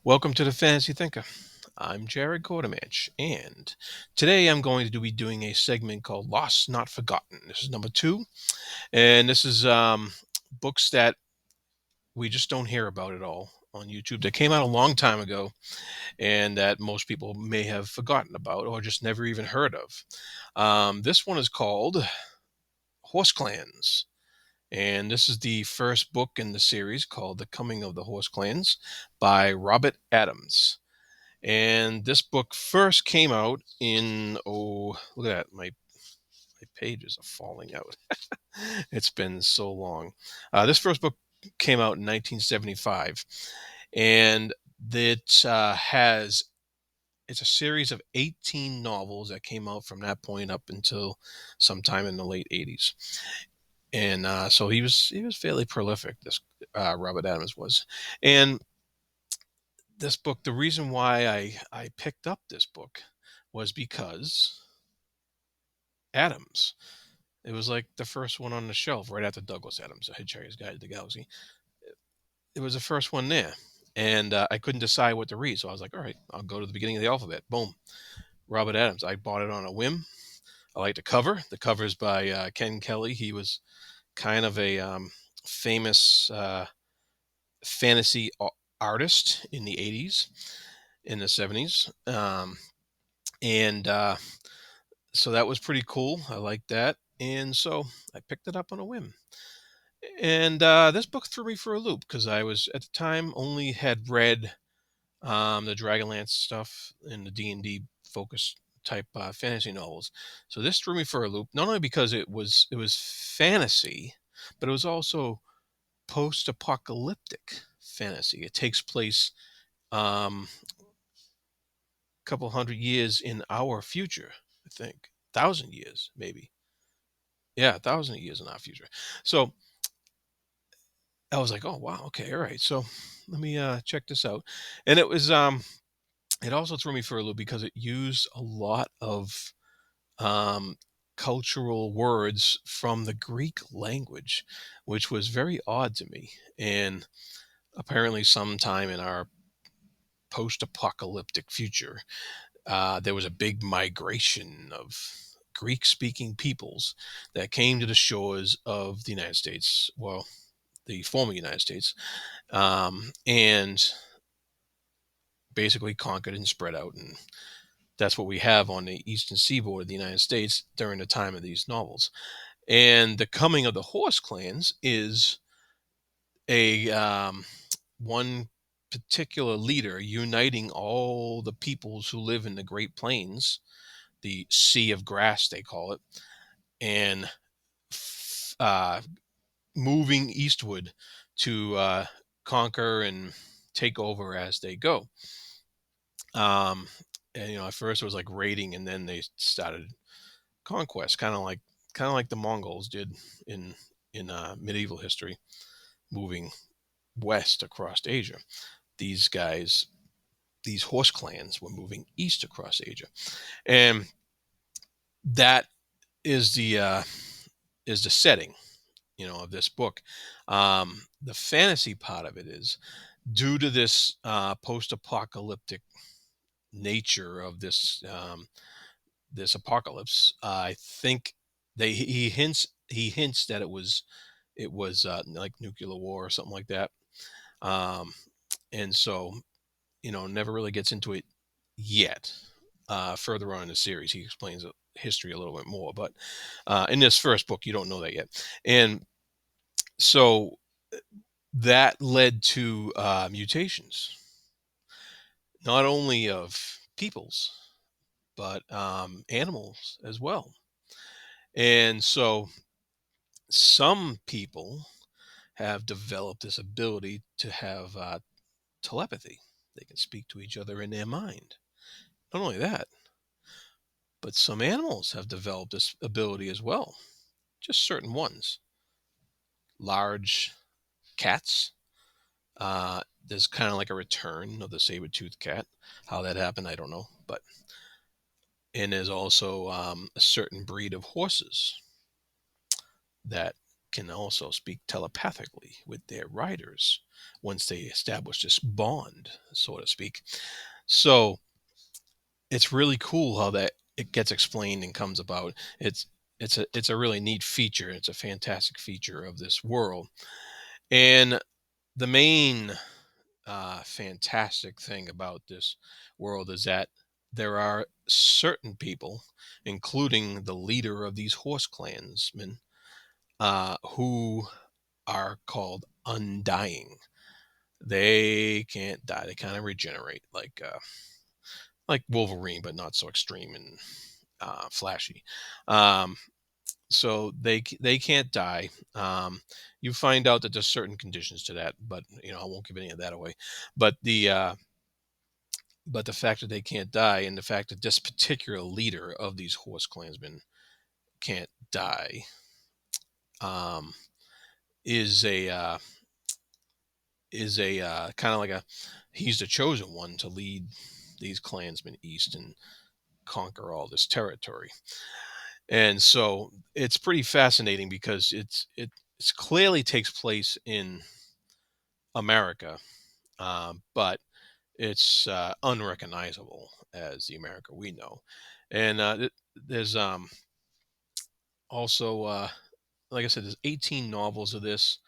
Welcome to the Fantasy Thinker. I'm Jared Quartermanch, and today I'm going to be doing a segment called Lost Not Forgotten. This is number two, and this is books that we just don't hear about at all on YouTube that came out a long time ago and that most people may have forgotten about or just never even heard of. This one is called HORSECLANS, and this is the first book in the series called The Coming of the HORSECLANS by Robert Adams. And this book first came out in, look at that, my pages are falling out. It's been so long. This first book came out in 1975, and it's a series of 18 novels that came out from that point up until sometime in the late 80s. And so he was fairly prolific. This Robert Adams was, and this book, the reason why I picked up this book was because Adams. It was like the first one on the shelf right after Douglas Adams, The Hitchhiker's Guide to the Galaxy. It was the first one there. And I couldn't decide what to read. So I was like, all right, I'll go to the beginning of the alphabet. Boom. Robert Adams. I bought it on a whim. I like the cover. The cover is by Ken Kelly. He was kind of a famous fantasy artist in the 80s, in the 70s. And So that was pretty cool. I liked that. And so I picked it up on a whim. And this book threw me for a loop because I was at the time only had read the Dragonlance stuff and the D&D focused type fantasy novels. So this threw me for a loop, not only because it was fantasy, but it was also post-apocalyptic fantasy. It takes place a couple hundred years in our future, I think, 1,000 years maybe. Yeah, 1,000 years in our future. So I was like, oh wow, okay, all right. So let me check this out. And it also threw me for a loop because it used a lot of um cultural words from the Greek language, which was very odd to me. And apparently sometime in our post-apocalyptic future, there was a big migration of Greek speaking peoples that came to the shores of the United States, well, the former United States, and basically conquered and spread out. And that's what we have on the eastern seaboard of the United States during the time of these novels. And the coming of the horse clans is a one particular leader uniting all the peoples who live in the Great Plains, the Sea of Grass, they call it, and uh, moving eastward to conquer and take over as they go. Um, and at first it was like raiding, and then they started conquest, kind of like the Mongols did in medieval history, moving west across Asia. These guys, these horse clans, were moving east across Asia, and that is the setting, of this book. The fantasy part of it is due to this post-apocalyptic nature of this apocalypse. I think he hints that it was like nuclear war or something like that. Um, and so never really gets into it yet. Further on in the series, he explains the history a little bit more, but in this first book, you don't know that yet. And so that led to mutations, not only of peoples, but animals as well. And so some people have developed this ability to have telepathy. They can speak to each other in their mind. Not only that, but some animals have developed this ability as well, just certain ones. Large cats. There's kind of like a return of the saber-toothed cat. How that happened, I don't know. And there's also a certain breed of horses that can also speak telepathically with their riders once they establish this bond, so to speak. So it's really cool how that it gets explained and comes about. It's it's a really neat feature. It's a fantastic feature of this world. And the main fantastic thing about this world is that there are certain people, including the leader of these horse clansmen, who are called undying. They can't die. They kind of regenerate like Wolverine, but not so extreme and flashy. Um, so they can't die. You find out that there's certain conditions to that, but I won't give any of that away. But the fact that they can't die, and the fact that this particular leader of these horse clansmen can't die, um, is a kind of like a he's the chosen one to lead these clansmen east and conquer all this territory. And so it's pretty fascinating because it's clearly takes place in America, but it's unrecognizable as the America we know. And there's also, like I said, there's 18 novels of this.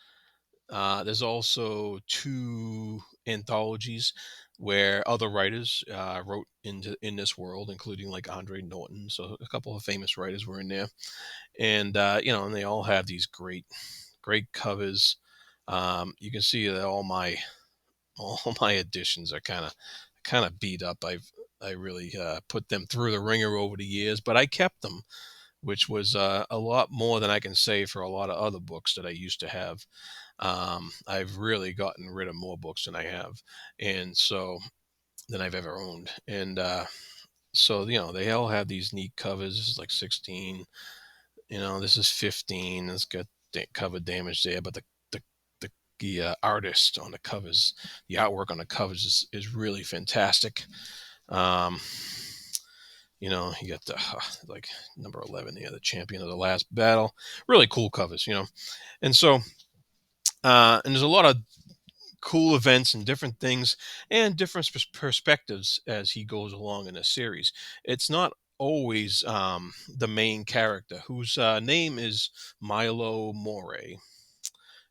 There's also two anthologies where other writers wrote in this world, including like Andre Norton. So a couple of famous writers were in there, and and they all have these great covers. You can see that all my editions are kind of beat up. I really put them through the ringer over the years, but I kept them, which was a lot more than I can say for a lot of other books that I used to have. I've really gotten rid of more books than I have, and so than I've ever owned. And so they all have these neat covers. This is like 16. This is 15. It's got cover damage there, but the the artist on the covers, the artwork on the covers is really fantastic. Um, you got the like number 11 here, the champion of the last battle. Really cool covers. And so and there's a lot of cool events and different things and different perspectives as he goes along in a series. It's not always the main character whose name is Milo Moray.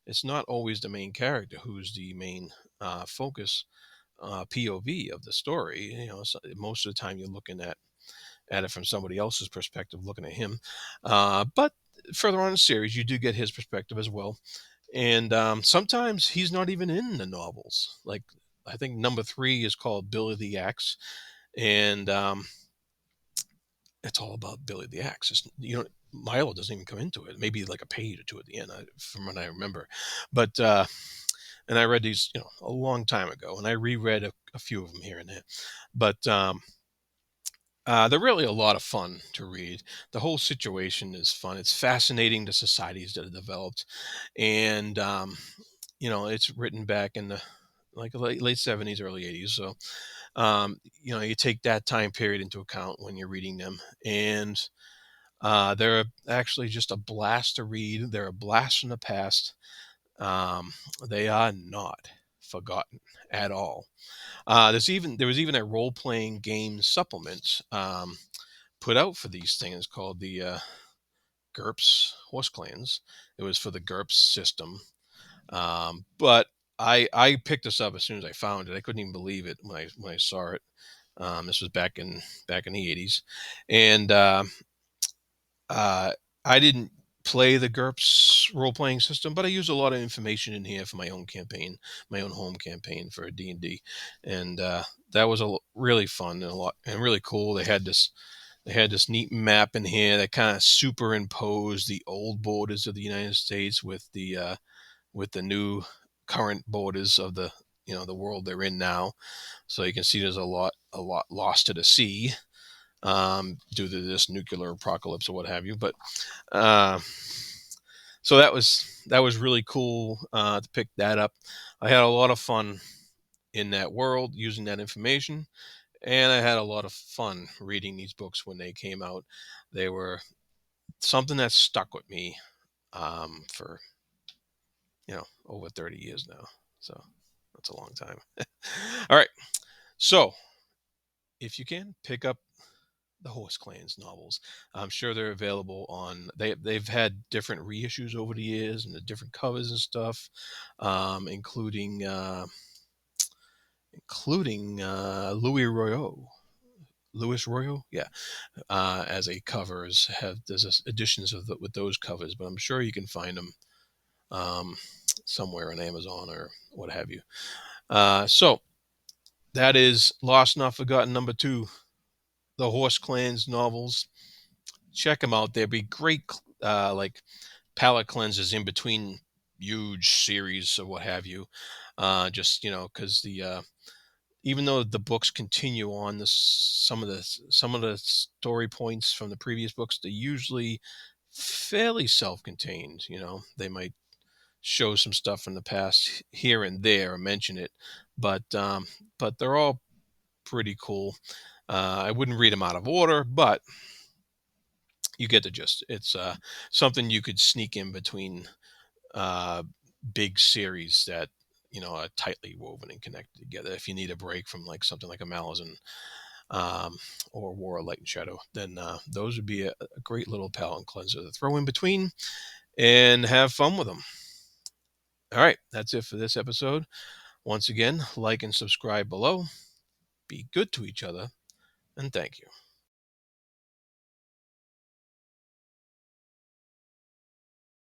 It's not always the main character who's the main focus, POV of the story. So most of the time you're looking at it from somebody else's perspective, looking at him. But further on in the series, you do get his perspective as well. And sometimes he's not even in the novels. Like I think number 3 is called Billy the Axe, and it's all about Billy the Axe. Milo doesn't even come into it. Maybe like a page or two at the end, from what I remember. But and I read these, a long time ago, and I reread a few of them here and there. But they're really a lot of fun to read. The whole situation is fun. It's fascinating, the societies that are developed, and it's written back in the like late 70s, early 80s. So you take that time period into account when you're reading them, and they're actually just a blast to read. They're a blast from the past. Um, they are not forgotten at all. There was even a role playing game supplement put out for these things called the GURPS Horse Clans. It was for the GURPS system, but I picked this up as soon as I found it. I couldn't even believe it when I saw it. This was back in the 80s, and uh, I didn't play the GURPS role playing system, but I used a lot of information in here for my own campaign, my own home campaign for D&D, and that was really fun and a lot and really cool. They had this neat map in here that kind of superimposed the old borders of the United States with the new current borders of the world they're in now. So you can see there's a lot lost to the sea due to this nuclear apocalypse or what have you. But uh, so that was really cool to pick that up. I had a lot of fun in that world using that information, and I had a lot of fun reading these books when they came out. They were something that stuck with me for over 30 years now. So that's a long time. All right. So if you can pick up the Horse Clans novels, I'm sure they're available on. They've had different reissues over the years and the different covers and stuff, including Louis Royo. Louis Royo, yeah, as a covers have there's editions with those covers, but I'm sure you can find them um, somewhere on Amazon or what have you. So that is Lost Not Forgotten #2, the Horse Clans novels. Check them out. They'd be great, like palette cleanses in between huge series or what have you. Just because the even though the books continue on, some of the story points from the previous books, they're usually fairly self-contained. They might show some stuff from the past here and there or mention it, but they're all pretty cool. I wouldn't read them out of order, but you get the gist. It's something you could sneak in between uh, big series that are tightly woven and connected together. If you need a break from like something like a Malazan um, or War of Light and Shadow, then those would be a great little palate cleanser to throw in between and have fun with them. All right, that's it for this episode. Once again, like and subscribe below. Be good to each other, and thank you.